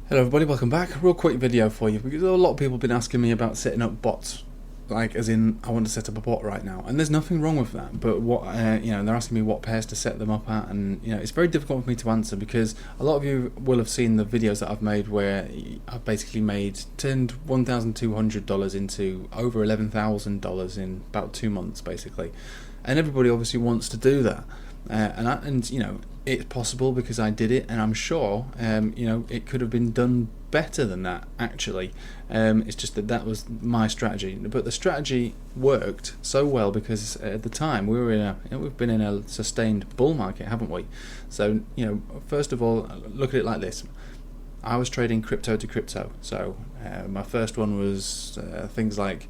Hello everybody, welcome back. Real quick video for you because a lot of people have been asking me about setting up bots, like as in I want to set up a bot right now, and there's nothing wrong with that. But what they're asking me what pairs to set them up at, and it's very difficult for me to answer because a lot of you will have seen the videos that I've made where I've basically turned $1,200 into over $11,000 in about 2 months, basically, and everybody obviously wants to do that, it's possible because I did it, and I'm sure it could have been done better than that actually. It's just that was my strategy, but the strategy worked so well because at the time we've been in a sustained bull market, haven't we? So first of all, look at it like this. I was trading crypto to crypto, so my first one was things like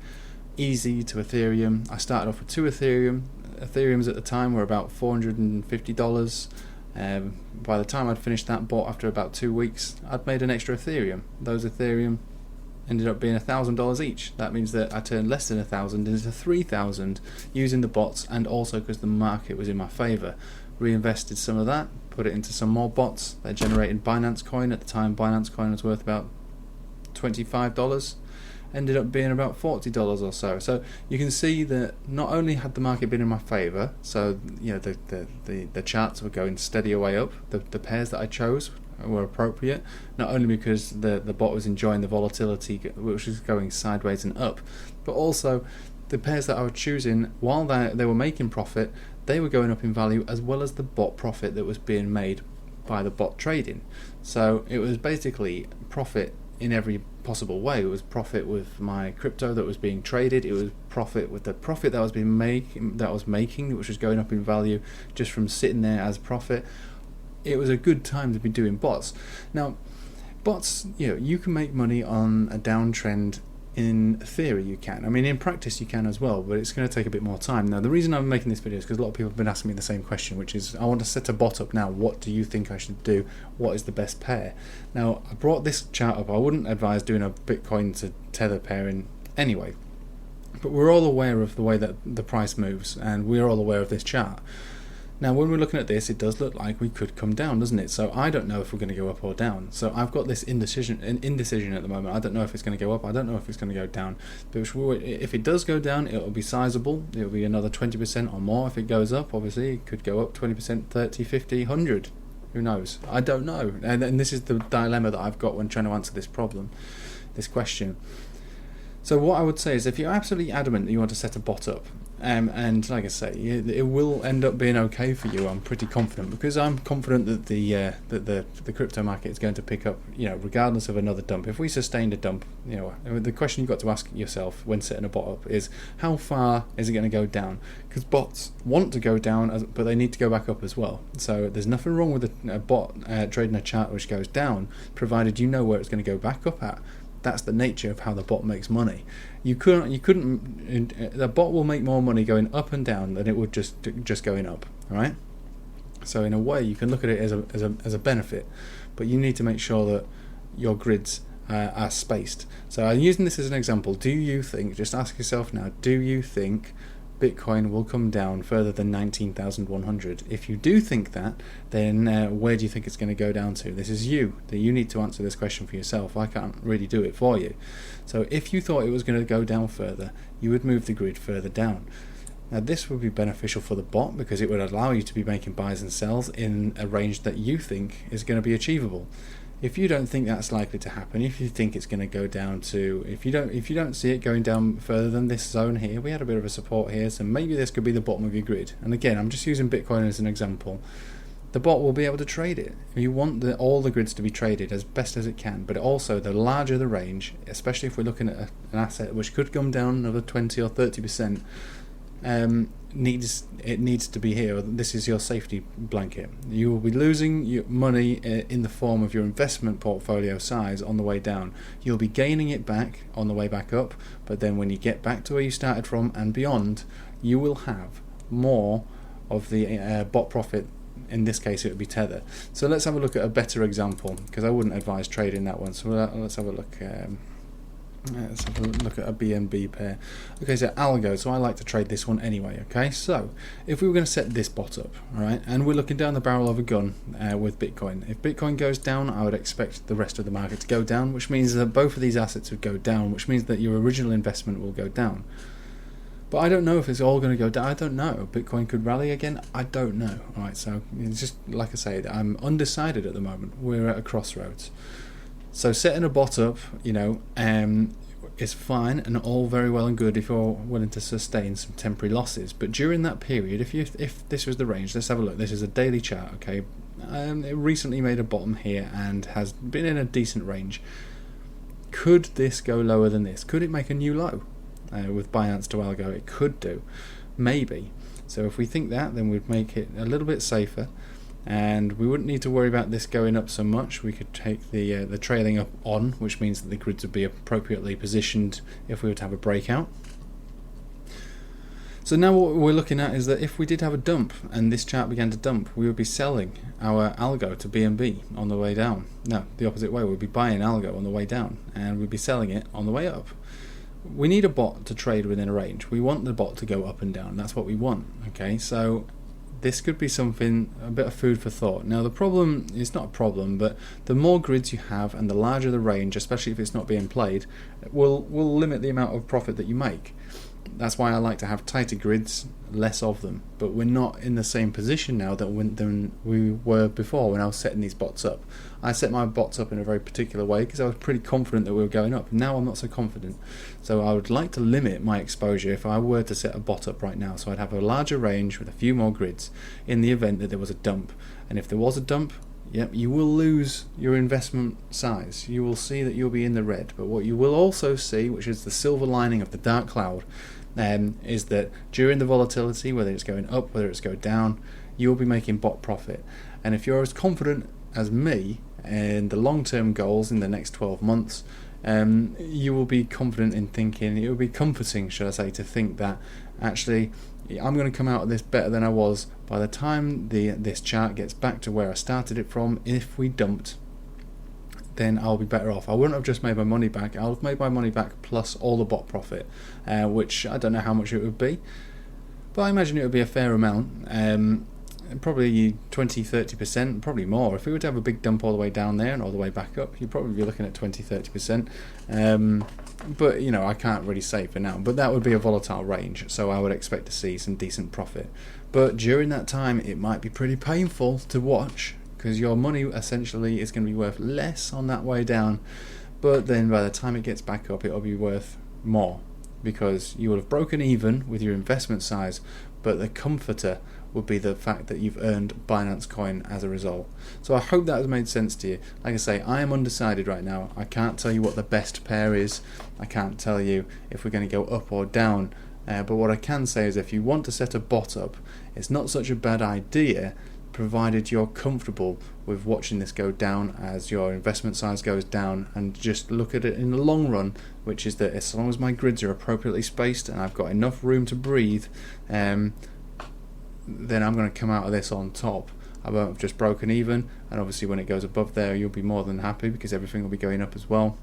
easy to Ethereum. I started off with 2 Ethereum. Ethereums at the time were about $450. By the time I'd finished that bot after about 2 weeks, I'd made an extra Ethereum. Those Ethereum ended up being $1,000 each. That means that I turned less than 1,000 into 3,000 using the bots, and also because the market was in my favor. Reinvested some of that, put it into some more bots. They generated Binance coin. At the time, Binance coin was worth about $25. Ended up being about $40 or so. So you can see that not only had the market been in my favour, so the charts were going steady away up. The pairs that I chose were appropriate, not only because the bot was enjoying the volatility which was going sideways and up, but also the pairs that I was choosing, while they were making profit, they were going up in value, as well as the bot profit that was being made by the bot trading. So it was basically profit in every possible way. It was profit with my crypto that was being traded. It was profit with the profit that I was making, which was going up in value just from sitting there as profit. It was a good time to be doing bots. Now, bots, you can make money on a downtrend. In theory you can. I mean, in practice you can as well, but it's going to take a bit more time. Now, the reason I'm making this video is because a lot of people have been asking me the same question, which is, I want to set a bot up now. What do you think I should do? What is the best pair? Now, I brought this chart up. I wouldn't advise doing a Bitcoin to Tether pairing anyway, but we're all aware of the way that the price moves, and we're all aware of this chart. Now, when we're looking at this, it does look like we could come down, doesn't it? So I don't know if we're going to go up or down. So I've got this indecision at the moment. I don't know if it's going to go up. I don't know if it's going to go down. But if it does go down, it'll be sizable. It'll be another 20% or more. If it goes up, obviously, it could go up 20%, 30, 50, 100. Who knows? I don't know. And this is the dilemma that I've got when trying to answer this question. So what I would say is, if you're absolutely adamant that you want to set a bot up, and like I say, it will end up being okay for you. I'm pretty confident, because I'm confident that the crypto market is going to pick up, regardless of another dump. If we sustained a dump, the question you've got to ask yourself when setting a bot up is, how far is it going to go down? Because bots want to go down, but they need to go back up as well. So there's nothing wrong with a bot trading a chart which goes down, provided you know where it's going to go back up at. That's the nature of how the bot makes money. The bot will make more money going up and down than it would just going up. All right. So in a way, you can look at it as a benefit, but you need to make sure that your grids are spaced. So I'm using this as an example. Do you think? Just ask yourself now. Do you think Bitcoin will come down further than 19,100? If you do think that, then where do you think it's going to go down to? This is you need to answer this question for yourself. I can't really do it for you. So if you thought it was going to go down further, you would move the grid further down. Now, this would be beneficial for the bot because it would allow you to be making buys and sells in a range that you think is going to be achievable. If you don't think that's likely to happen, if you think it's going to go down to, if you don't see it going down further than this zone here, we had a bit of a support here, so maybe this could be the bottom of your grid. And again, I'm just using Bitcoin as an example. The bot will be able to trade it. You want all the grids to be traded as best as it can, but also the larger the range, especially if we're looking at an asset which could come down another 20 or 30%, needs to be here. This is your safety blanket. You will be losing your money in the form of your investment portfolio size on the way down. You'll be gaining it back on the way back up, but then when you get back to where you started from and beyond, you will have more of the bot profit. In this case, it would be Tether. So let's have a look at a better example, because I wouldn't advise trading that one. So let's have a look. Let's have a look at a BNB pair. Okay, so algo. So I like to trade this one anyway. Okay, so if we were going to set this bot up, all right, and we're looking down the barrel of a gun with Bitcoin. If Bitcoin goes down, I would expect the rest of the market to go down, which means that both of these assets would go down, which means that your original investment will go down. But I don't know if it's all going to go down. I don't know. Bitcoin could rally again. I don't know. All right, so it's just like I say, I'm undecided at the moment. We're at a crossroads. So setting a bot up, is fine and all very well and good if you're willing to sustain some temporary losses. But during that period, if this was the range, let's have a look. This is a daily chart, okay? It recently made a bottom here and has been in a decent range. Could this go lower than this? Could it make a new low with Binance to algo? It could do, maybe. So if we think that, then we'd make it a little bit safer. And we wouldn't need to worry about this going up so much. We could take the trailing up on, which means that the grids would be appropriately positioned if we were to have a breakout. So now what we're looking at is that if we did have a dump and this chart began to dump, we would be selling our algo to BNB on the way down. No, the opposite way. We'd be buying algo on the way down and we'd be selling it on the way up. We need a bot to trade within a range. We want the bot to go up and down. That's what we want. Okay, so this could be something, a bit of food for thought. Now the problem, it's not a problem, but the more grids you have and the larger the range, especially if it's not being played, will limit the amount of profit that you make. That's why I like to have tighter grids, less of them. But we're not in the same position now than we were before when I was setting these bots up. I set my bots up in a very particular way because I was pretty confident that we were going up. Now I'm not so confident. So I would like to limit my exposure if I were to set a bot up right now. So I'd have a larger range with a few more grids in the event that there was a dump. And if there was a dump, yep, you will lose your investment size. You will see that you'll be in the red. But what you will also see, which is the silver lining of the dark cloud, is that during the volatility, whether it's going up, whether it's going down, you'll be making bot profit. And if you're as confident as me in the long-term goals in the next 12 months, you will be confident in thinking, it will be comforting, should I say, to think that actually I'm going to come out of this better than I was by the time this chart gets back to where I started it from. If we dumped, then I'll be better off. I wouldn't have just made my money back. I'll have made my money back plus all the bot profit, which I don't know how much it would be, but I imagine it would be a fair amount. Probably 20-30%, probably more. If we were to have a big dump all the way down there and all the way back up, you'd probably be looking at 20-30%. But I can't really say for now. But that would be a volatile range, so I would expect to see some decent profit. But during that time, it might be pretty painful to watch, because your money essentially is going to be worth less on that way down, but then by the time it gets back up, it'll be worth more, because you will have broken even with your investment size, but the comforter would be the fact that you've earned Binance coin as a result. So I hope that has made sense to you. Like I say, I am undecided right now. I can't tell you what the best pair is. I can't tell you if we're going to go up or down. But what I can say is if you want to set a bot up, it's not such a bad idea, provided you're comfortable with watching this go down as your investment size goes down, and just look at it in the long run, which is that as long as my grids are appropriately spaced and I've got enough room to breathe, then I'm going to come out of this on top. I won't have just broken even, and obviously when it goes above there you'll be more than happy because everything will be going up as well.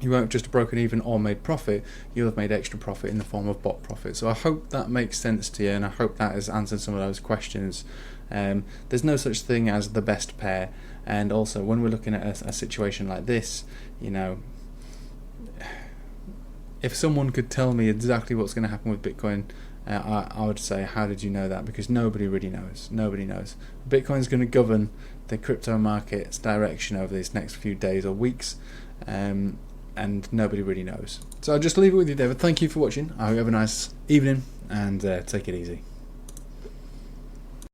You won't have just broken even or made profit, you'll have made extra profit in the form of bot profit. So I hope that makes sense to you, and I hope that has answered some of those questions. There's no such thing as the best pair, and also when we're looking at a situation like this, if someone could tell me exactly what's going to happen with Bitcoin, I would say, how did you know that? Because nobody really knows. Nobody knows. Bitcoin's going to govern the crypto market's direction over these next few days or weeks, and nobody really knows. So I'll just leave it with you there. But thank you for watching. I hope you have a nice evening, and take it easy.